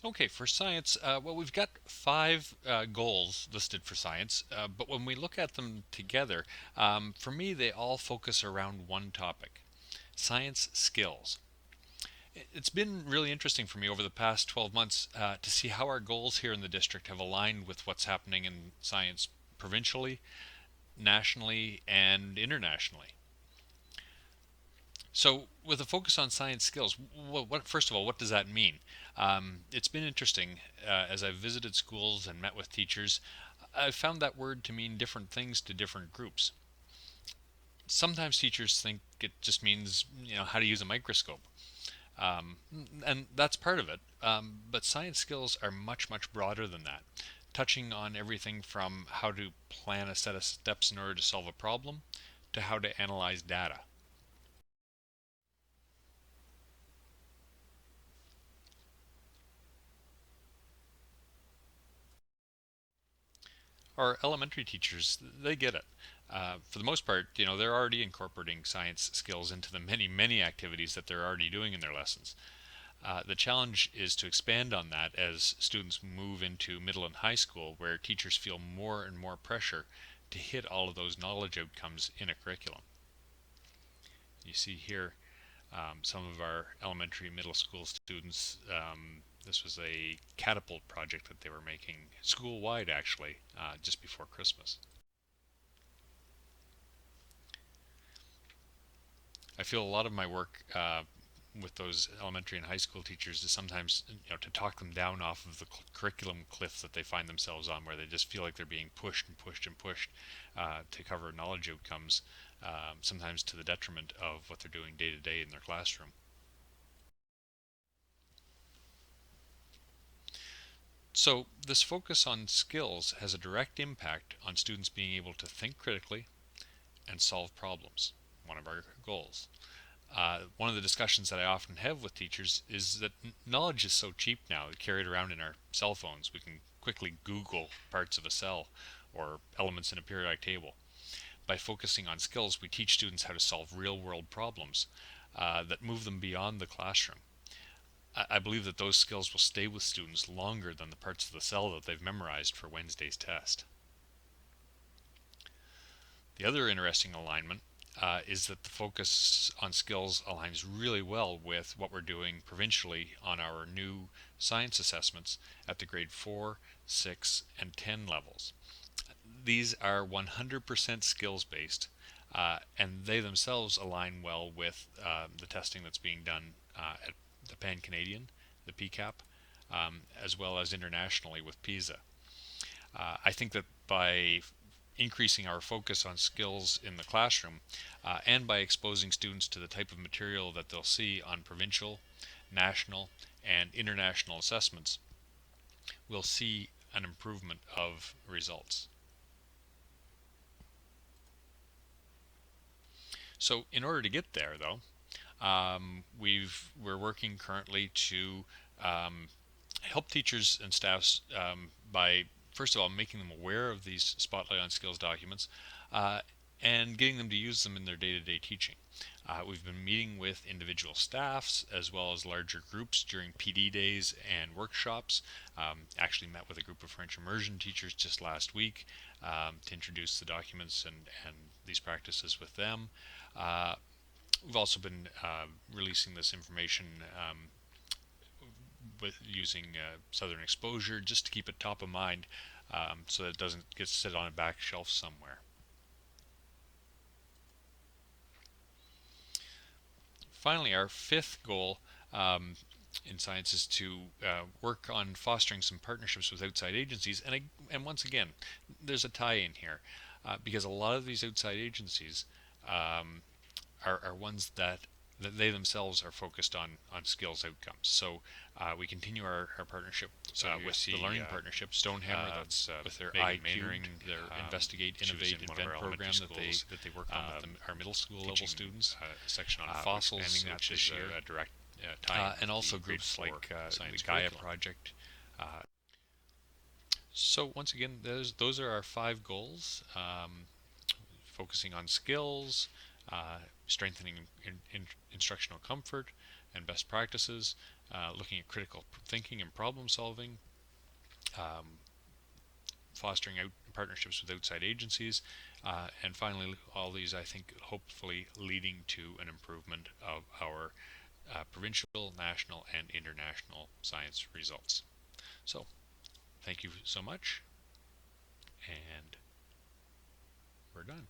Okay, for science, well, we've got five goals listed for science, but when we look at them together, for me, they all focus around one topic: science skills. It's been really interesting for me over the past 12 months to see how our goals here in the district have aligned with what's happening in science provincially, nationally, and internationally. So, with a focus on science skills, first of all, what does that mean? It's been interesting as I've visited schools and met with teachers. I've found that word to mean different things to different groups. Sometimes teachers think it just means how to use a microscope, um, and that's part of it. But science skills are much broader than that, touching on everything from how to plan a set of steps in order to solve a problem to how to analyze data. Our elementary teachers, they get it. For the most part, they're already incorporating science skills into the many activities that they're already doing in their lessons. The challenge is to expand on that as students move into middle and high school, where teachers feel more and more pressure to hit all of those knowledge outcomes in a curriculum. You see here some of our elementary middle school students. This was a catapult project that they were making school wide, actually, just before Christmas. I feel a lot of my work with those elementary and high school teachers is sometimes to talk them down off of the curriculum cliff that they find themselves on, where they just feel like they're being pushed to cover knowledge outcomes, sometimes to the detriment of what they're doing day to day in their classroom. So this focus on skills has a direct impact on students being able to think critically and solve problems, one of our goals. One of the discussions that I often have with teachers is that knowledge is so cheap now, carried around in our cell phones. We can quickly Google parts of a cell or elements in a periodic table. By focusing on skills, we teach students how to solve real world problems that move them beyond the classroom. I believe that those skills will stay with students longer than the parts of the cell that they've memorized for Wednesday's test. The other interesting alignment is that the focus on skills aligns really well with what we're doing provincially on our new science assessments at the grade 4, 6, and 10 levels. These are 100% skills based, and they themselves align well with the testing that's being done at the Pan Canadian, the PCAP, as well as internationally with PISA. I think that by increasing our focus on skills in the classroom and by exposing students to the type of material that they'll see on provincial, national, and international assessments, we'll see an improvement of results. So, in order to get there, though, we're working currently to um, help teachers and staffs by first of all making them aware of these Spotlight on Skills documents uh, and getting them to use them in their day-to-day teaching. We've been meeting with individual staffs as well as larger groups during PD days and workshops. Actually met with a group of French immersion teachers just last week to introduce the documents and these practices with them. Uh, we've also been releasing this information with using Southern Exposure just to keep it top of mind so that it doesn't get sit on a back shelf somewhere. Finally, our fifth goal in science is to work on fostering some partnerships with outside agencies. And once again, there's a tie in here because a lot of these outside agencies um, are ones that they themselves are focused on skills outcomes. So we continue our partnership with the learning partnership Stonehammer, that's with their IQ, their Investigate, Innovate, Invent program that they work on with our middle school level students. A section on fossils, which is a direct tie, and also groups like the Gaia project. Uh, so once again, those are our five goals. Focusing on skills, strengthening instructional comfort and best practices, looking at critical thinking and problem solving, um, fostering out partnerships with outside agencies, and finally, all these, I think, hopefully leading to an improvement of our provincial, national, and international science results. So, thank you so much, and we're done.